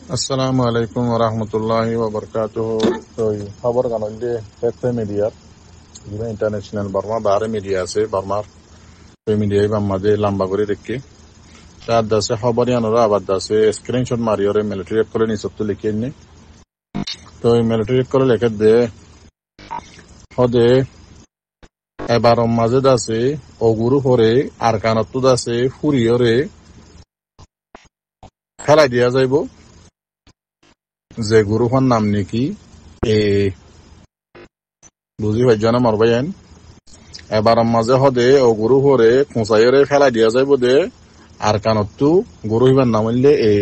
আসসালামু আলাইকুম ওয়া রাহমাতুল্লাহি ওয়া বারাকাতুহু। তো খবর কানন্দে হেতে মিডিয়া ইবা ইন্টারন্যাশনাল বার্মা বারে মিডিয়া আছে বার্মার তো মিডিয়া ইবা মাঝে লম্বা করে রেখে তার দাসে খবর ইয়ানোরা আবার দাসে স্ক্রিনশট মারিওরে মিলিটারি করে নি সব তো লিখে নি। তো এই মিলিটারি করে লিখে দে হদে এবার মাঝে দাসে অগুরু হরে আর কানত দাসে ফুরিয়রে ফেলাই দিয়া যাইব যে গুরুফার নাম নাকি এ বুঝি ভাই জানা মারবাইন এবার মাঝে হদে ও গুরু হরে খোঁচাইরে ফেলাই দিয়া যাইব দে আর কানতু গুরু হিবার নাম হইলে এ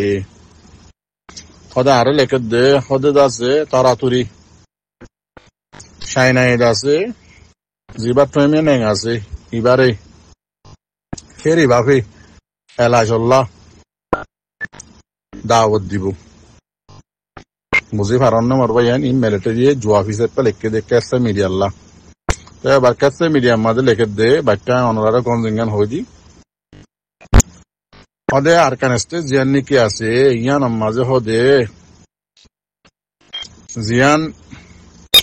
হদে আরে লেখে দে হদে দাসে তারাতুরি সাইনাই দাসে জিবার প্রেমে নেই আছে ইবারে ফেরি বাফি এলাজল্লাহ দাওয়াত দিব বুঝি পারান না মারবাইন ই মিলিটারি জো অফিসের পে লিখে দে কেসে মিডিয়া আল্লাহ তো এবার কেসে মিডিয়া মাঝে লেখে দে বাচ্চা অনরারে গঞ্জিঙ্গান হই দি হদে আর কানেস্টে জিয়ান নাকি আছে ইয়ান মাঝে হদে জিয়ান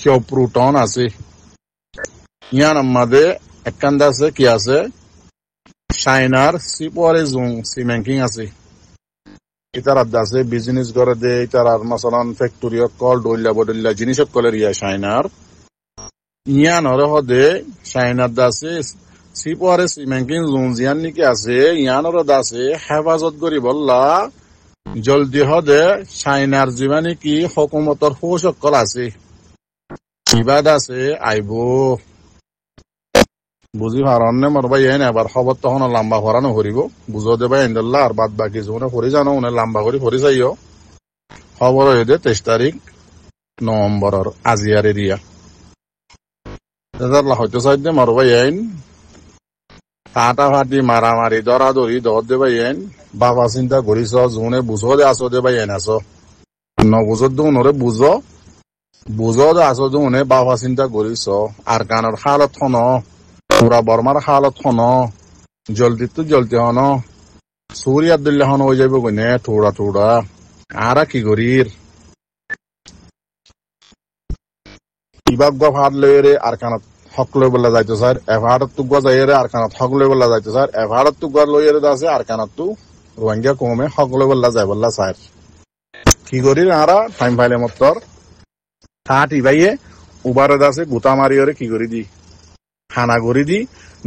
কেউ প্রুটন আছে ইয়ান মাঝে একখান আছে কি আছে চাইনার সিপরে জুং সিমেন্কিং আছে ইতার আছে বিজনেস করে দে ইতার আর মাসালান ফ্যাক্টরি কল ডইলা বদল্লা জিনিস কলের ইয়া চাইনার ইয়ান হরে হদে চাইনার দাসে সিপরে সিমেন্কিং জুং জিয়ান নাকি আছে ইয়ান হরে দাসে হেফাজত করি বললা জলদি হদে চাইনার জীবানি কি হকুমতর ফৌসকল আছে কিবাদ আছে আইব বুঝি পারনে মরবাই এন এবার খবর তখন লম্বা করানো করিব বুঝো দেবা ইন্দল্লা আর বাদ বাকি জোনে করি জানো উনি লম্বা করে করি যাইও খবর হয়ে দে 23 তারিখ নভেম্বরের আজিয়ার এরিয়া হয়তো চাই দে মরবাই আইন ফাটা ফাটি মারামারি দরাদরি দর দেবাই আইন বাবা চিন্তা করিস জোনে বুঝো দে আসো দেবাই আইন আসো নবুঝো দোনরে বুঝো বুঝো দে আসো দোনে বাবা চিন্তা করিস আর কানের হালত হন পুরা বর্মার হালত হন জলদি হন সুরি আব্দুল্লাহ হন হয়ে যাবে কইনে থোড়া আরা কি করির ইবাগ ফাট লইরে আর কানত হক লই বলা যাইতো স্যার এভারত তু যাইরে আর কানত হক লই বলা যাইতো স্যার এভারত তু লইরে দাসে আর কানত তু রোহিঙ্গা কমে হক লই বলা যাই বলা স্যার কি করির আরা টাইম ফাইলে মত্তর ঠাট ইবাইয়ে উবারে দাসে গুতা মারিওরে কি করি দি খানা করি দি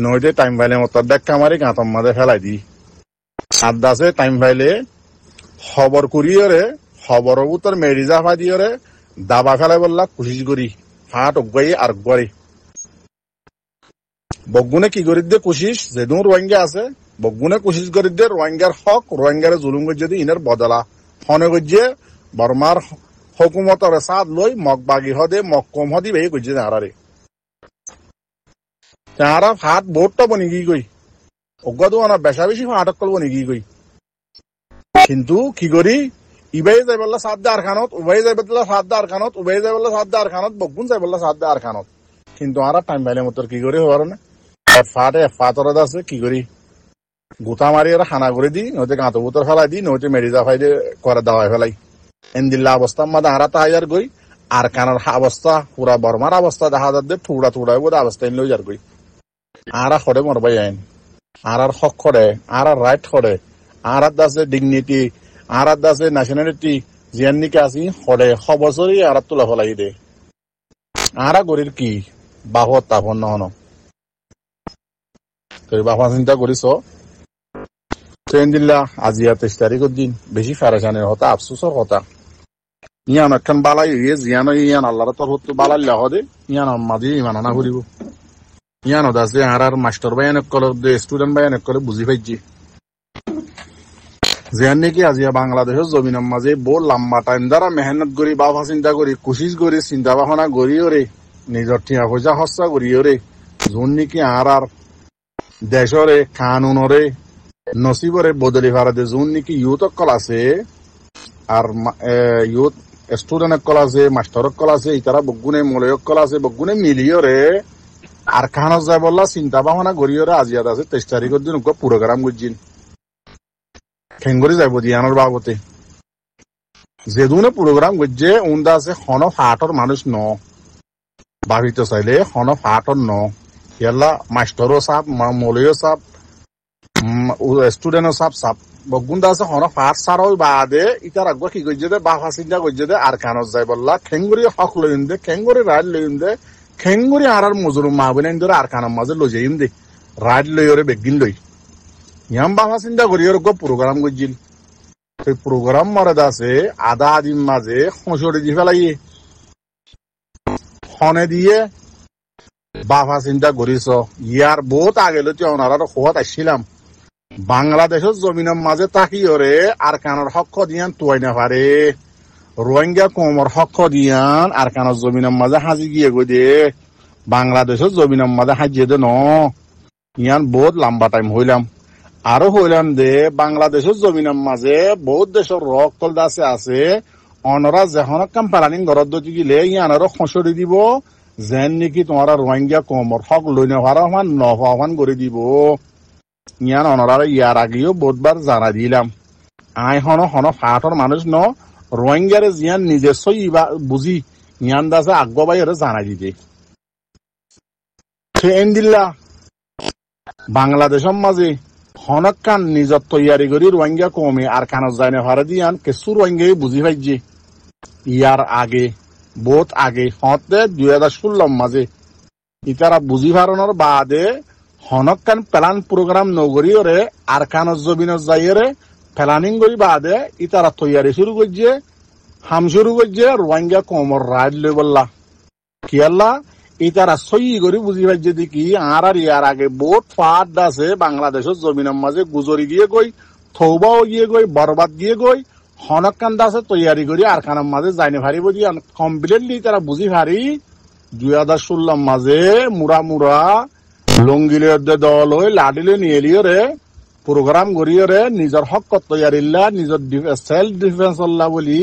নইতে টাইম ফাইলে মত্তর দেখা মারি গাঁতম মাঝে ফেলাই দি আর দাসে টাইম ফাইলে খবর করিওরে খবর উত্তর মেরিজা ফা দিওরে দাবা ফেলাই বললা কুশিস করি ফাট অগাই আর গড়ি বগুনে কি করি দে কুশিস যেদুন রোহিঙ্গা আছে বগুনে কুশিস করি দে রোহিঙ্গার হক রোহিঙ্গারে জুলুম গজ্জে দি ইনের বদলা ফনে গজ্জে বর্মার হকুমতর সাদ লই মগ বাগি হদে মগ কম হদি বেয়ে গজ্জে আরারে তারা ফাট ভোটটা বনি গি গই অজ্ঞাত আনা বেশা বেশি ফাটক কল বনি গি গই কিন্তু কি করি ইবাই যাই বললা সাদ আর খানত উবাই যাই বললা সাদ আর খানত উবাই যাই বললা সাদ আর খানত বগুন যাই বললা সাদ আর খানত কিন্তু আরা টাইম পাইলে মতর কি করি হওয়ার না ফাটে ফাতরদ আছে কি করি গুতা মারি আর খানা করে দি নইতে গাঁত বুতর ফেলাই দি নইতে মেডিজা ফাই করে দাওয়াই ফেলাই এন্দিল্লা অবস্থা মাদা হারা তাহার গই আর কানার অবস্থা পুরা বর্মার অবস্থা দেখা যাচ্ছে থুড়া বোধ অবস্থা লই যার গই আরা খড়ে মরবাই আইন আর হক খড়ে আর রাইট খড়ে আর দাসে ডিগনিটি আর দাসে ন্যাশনালিটি জিয়ান নিকে আসি খড়ে খবসরি আর তোলা ফলাই দে আরা গরির কি বাহত তাপন নহন তুই বাবা চিন্তা করিস ট্রেন দিল্লা আজি 23 তারিখের দিন বেশি ফেরেশানের হতা আফসোসর হতা ইয়ান একখান বালাই ইয়ে জিয়ান ইয়ান আল্লাহর তরফ বালাল্লা হদে ইয়ান মাঝে ইমান আনা করিব ইয়ান দাসে আর মাস্টার ভাই অনেক কলে স্টুডেন্ট ভাই অনেক কলে বুঝি পাইছি জিয়ান নাকি আজিয়া বাংলাদেশের জমিনের মাঝে বহু লম্বা টাইম দ্বারা মেহনত করি বাবা চিন্তা করি কুশিস করি চিন্তা ভাবনা করি ওরে নিজের ঠিয়া পয়সা খরচা করি ওরে যোন নাকি আর দেশরে কানুনরে নসিবরে বদলি ভারতে যোন নাকি ইউথ কল আছে আর ইউথ স্টুডেন্ট কল আছে মাস্টার কল আছে ইতারা বগুনে মলয় কল আছে বগুনে মিলিয়রে আর খানত যায় বললা চিন্তা ভাবনা করিওরে আজিয়াত আছে 23 তারিখের দিন প্রোগ্রাম করছিন খেঙ্গরি যাইব দিয়ানোর বাবতে যেদুনে প্রোগ্রাম করছে উন্দা আছে হন ফাটর মানুষ ন ভাবিতে চাইলে হন ফাটর ন ইয়াল্লা মাস্টরও সাপ মলয় সাপ স্টুডেন্টও সাপ সাপ বগুন্দা আছে হন ফাট সার বাদে ইটার আগ কি করছে দে বাফা চিন্তা করছে দে আর কানত যাই বললা খেঙ্গুরি হক লইম দে খেঙ্গুরি রাইড লইম দে খেঙ্গুরি আর মজুর মা বলেন ধরে আর কানের মাঝে লই যাইম দে রাইড লই ওরে বেগিন লই ইয়াম বাফা চিন্তা করি ওর প্রোগ্রাম করছিল সেই প্রোগ্রাম মরে আছে আধা দিন মাঝে খসড়ি দিয়ে ফেলাইয়ে ফনে দিয়ে বাফা চিন্তা করিস ইয়ার বহুত আগে লতি ওনারা খোয়াত আসছিলাম বাংলাদেশের জমিনের মাঝে তাকি ওরে আর কানের হক দিয়ান তুয়াই না পারে রোহিঙ্গা কোমর হক দিয়ান আর কানের জমিনের মাঝে হাজি গিয়ে গই দে বাংলাদেশের জমিনের মাঝে হাজিয়ে দে ন ইয়ান বহুত লম্বা টাইম হইলাম আরো হইলাম দে বাংলাদেশের জমিনের মাঝে বহুত দেশের রক কল দাসে আছে অনরা যেখন কাম প্লানিং ঘরত দতি গিলে ইয়ানরও খসড়ি দিব যেন নাকি তোমার রোহিঙ্গা কোমর হক লই নেওয়ার নফান করে দিব ইয়ান অনরার ইয়ার আগেও বহুতবার জানা দিলাম আই হন হন ফাটর মানুষ ন রোহিঙ্গারে জিয়ান নিজস্ব ইবা বুঝি ইয়ান দাসে আগ্বাই জানা দিতে সে এন দিল্লা বাংলাদেশের মাঝে হনকান নিজর তৈয়ারি করি রোহিঙ্গা কমে আর কানত যায় না ভারে দিয়ান কিছু রোহিঙ্গাই বুঝি পাইছে ইয়ার আগে বহুত আগে হতে 2016 মাঝে ইতারা বুঝি পারানোর বাদে হনকান প্লান প্রোগ্রাম নগরী ওরে আর কানত জবিনত যাইরে প্লানিং করি বাদে ইতারা তৈয়ারি শুরু করছে হাম শুরু করছে রোহিঙ্গা কমর রাইড লই বললা কি আল্লাহ ইতারা সই করে বুঝি পাইছে দেখি আর ইয়ার আগে বহুত ফাট আছে বাংলাদেশের জমিনের মাঝে গুজরি গিয়ে গই থৌবাও গিয়ে গই বরবাদ গিয়ে গই হনকান দাসে তৈয়ারি করি আর খানার মাঝে যাইনে ভারিব দিয়ে কমপ্লিটলি তারা বুঝি ভারি 2016 মাঝে মুরা মুরা লঙ্গিলে দল হয়ে লাডিলে নিয়ে রে প্রোগ্রাম করিয়ে রে নিজের হক তৈয়ারিল্লা নিজের সেলফ ডিফেন্স আল্লাহ বলি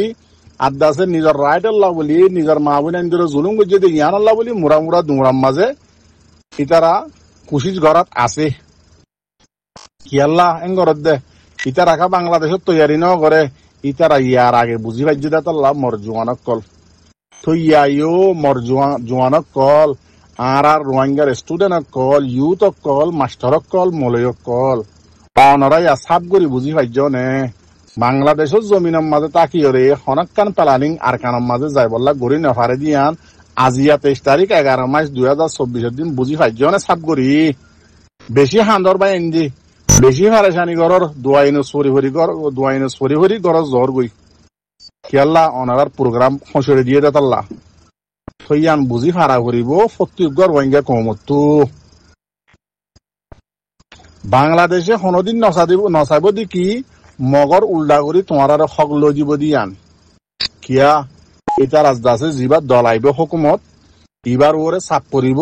আদাসে নিজের রাইট আল্লাহ বলি নিজের মা বোন জুলুম করছে ইয়ান আল্লাহ বলি মুরা মুরা দুমরাম মাঝে ইতারা কুশিস ঘরত আছে কি আল্লাহ এন ঘরত দে ইতা রাখা বাংলাদেশের তৈয়ারি ন করে ইতারা ইয়ার আগে বুঝি পাইছে দে তাল্লাহ মর জোয়ানক কল তো ইয়াইও মর জোয়ানক কল আর রোহিঙ্গার স্টুডেন্টক কল ইউথক কল মাস্টারক কল মলয়ক কল অনরাই সাব করি বুঝি পাইছ নে বাংলাদেশের জমিনের মাঝে তাকিয়ে রে হনকান প্লানিং আর কানের মাঝে যাই বললা গড়ি নেফারে দিয়ান আজিয়া 23 তারিখ 11 মার্চ 2024 দিন বুঝি পাইছ নে সাব করি বেশি হান্দর বাই এনদি বেশি ফারেশানি গরর দোয়াইনো সরি ভরি গর জ্বর গই খেয়াল্লা অনারার প্রোগ্রাম খসড়ে দিয়ে দেতাল্লা থইয়ান বুঝি ফারা করিব ফত্তিগর রোহিঙ্গা কমতো বাংলাদেশে কোনদিন নচাইব দেখি মগর উল্টা করি তোমার হক লৈ দিব দিয়ান কিয়া এটা রাজদা আছে যিবার দলাইব হকুমত ইবার ওরে চাপ পরিব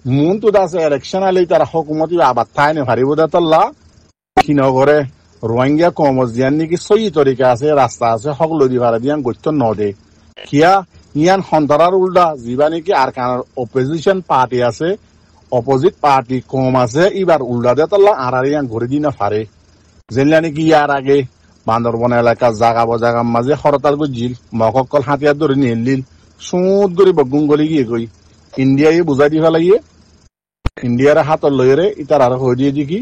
মন তো আছে ইলেকশন আলে তার হকুমত আবার ঠাই নেভারিব দেতাল্লা কি নগরে রোহিঙ্গা কমত দিয়ান নাকি সই তরিকা আছে রাস্তা আছে হক লৈ দিবার দিয়ান গত্য নদে কিয়া ইয়ান সন্তারার উল্টা যিবা নাকি আর কানার অপোজিশন পার্টি আছে অপোজিট পার্টি কম আছে এবার উল্টা দেতাল্লা আর ইয়ান ঘুরে দি না পারে যেনলা নাকি ইয়ার আগে বান্দরবন এলাকা জাগার মাঝে হরতাল গজিল মকল হাতিয়ার ধরে নিয়ে লিল সুদ করে বগুন গলি গিয়ে গই ইন্ডিয়ায় বুঝাই দি ফেলাইয়ে ইন্ডিয়ার হাতর লইরে ইতার আর হয়ে দিয়ে দেখি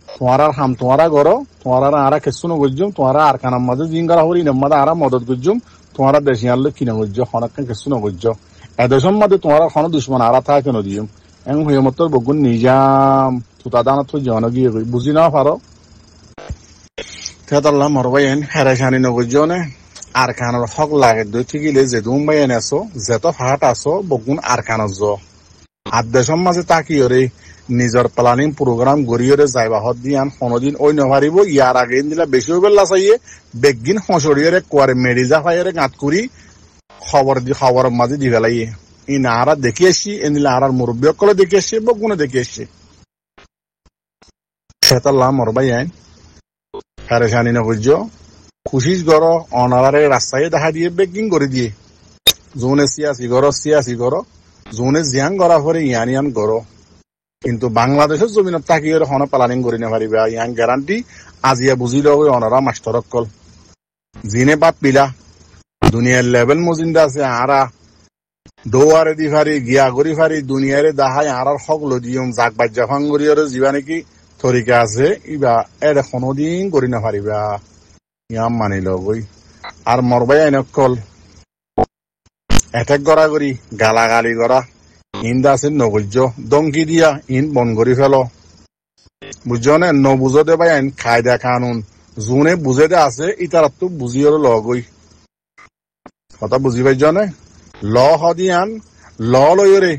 তোমার হাম তোমারা গড় তোমার আরা কেসু নগজুম তোমার আর কানার মাঝে জিঙ্গারা হরি নাম্মাদা আরা মদত গজুম তোমার দেশিয়ার লোক কিনা গজ্জ হনকান কেসু নগজ্জ এদেশের মধ্যে তোমার হন দুশ্মন আরা থাকে কেন দিম এং হয়ে মতো বগুন নিজাম তুতা দানা তুই জন গিয়ে গই বুঝি না পারো তেতাল্লাহ মরবাইন হেরাইসানি নগজনে আর কানার হক লাগে দই ঠিকিলে যে দুম বাইন আছো যেত হাট আছো বগুন আর কানার জ আর দেশের মাঝে তাকিয়ে রে নিজের প্লানিং প্রোগ্রাম গড়িয়ে যাইবা হত দিয়ান কোনদিন ওই নভারিব ইয়ার আগে দিলা বেশি বেলা চাইয়ে বেগিন হসড়িয়ে কোয়ারে মেডিজা ফাইরে গাঁত করি খবর মাঝে দি ফেলাইয়ে ই না আরা দেখি আসছি এনিলা আর মুরব্বী সকলে দেখি আসছে বগুনে দেখি আসছে সেতাল্লাহ মরবাই আইন পেরেশানি নগর্য খুশিস গড় অনারে রাস্তায় দেখা দিয়ে বেগিন করে দিয়ে জোনে সিয়াসি গড় জোনে জিয়ান গড়া পরে ইয়ান গড় কিন্তু বাংলাদেশের জমিনত তাকিয়ে হন প্লানিং করি না পারিবা ইয়ান গ্যারান্টি আজিয়া বুঝিল অনারা মাস্টারক কল জিনে বাপ পিলা দুনিয়ার লেভেল মজিন্দা আছে আরা দৌয়ারে দি ফারি গিয়া করি ফারি দুনিয়ারে দাহাই আরার হক লদিয়ম জাক বাজ্যা ফাঙ্গরিয়রে যিবা নাকি তরিকা আছে ইবা এডে কোনোদিন করি না পারিবা ইয়াম মানিল গই আর মরবাই আইনকল এটেক করা করি গালাগালি করা ইন্দা আছে নগর্য দমকি দিয়া ইন বন করি ফেল বুঝছো নে নবুঝতে পাই আইন কায়দা কানুন যোনে বুঝে দে আছে ইতারাত তো বুঝিও লগই কথা বুঝি পাইছ নে ল হদিয়ান ল লয়রে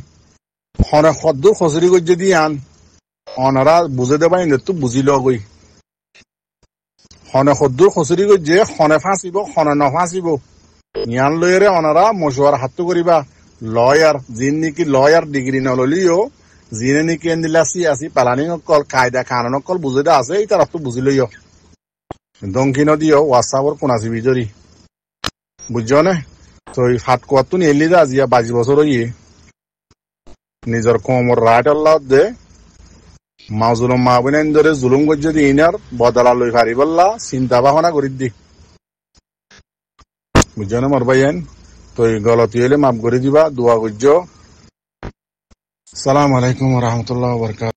হনে সদ্দুর খসরি গজ্জে দিয়ান অনারা বুঝে দে পাই তো বুঝি লগই হনে সদ্দুর খসরি গজ্জে হনে ফাঁসিব হনে নফাঁসিব ইয়ান লয়রে অনারা মশওয়ার হাতু করিবা লয়ার যিন নাকি লয়ার ডিগ্রি নললিও যিনে নাকি এন্দিলাসি আসি পালানি অকল কায়দা কানুন অকল বুঝে দে আছে ইতারাত তো বুঝি লইও দংকি নদীও হোয়াটসআপর কোনাসি বিজরি বুঝছো নে তো এই ফাট কোয়াতো নিলি দা আজিয়া 22 বছর হইয়ে নিজের কোমর রাইট আল্লাহ দে মাজুলুম মাহবিন ধরে জুলুম গজ্জ দি ইনার বদলা লই পারি বললা চিন্তা ভাবনা করি দি বুঝছো না মোর ভাইয়েন তো এই গলতি হইলে মাফ করে দিবা দোয়া গজ্জ। আসসালামু আলাইকুম ওয়া রাহমাতুল্লাহি ওয়া বারাকাতুহু।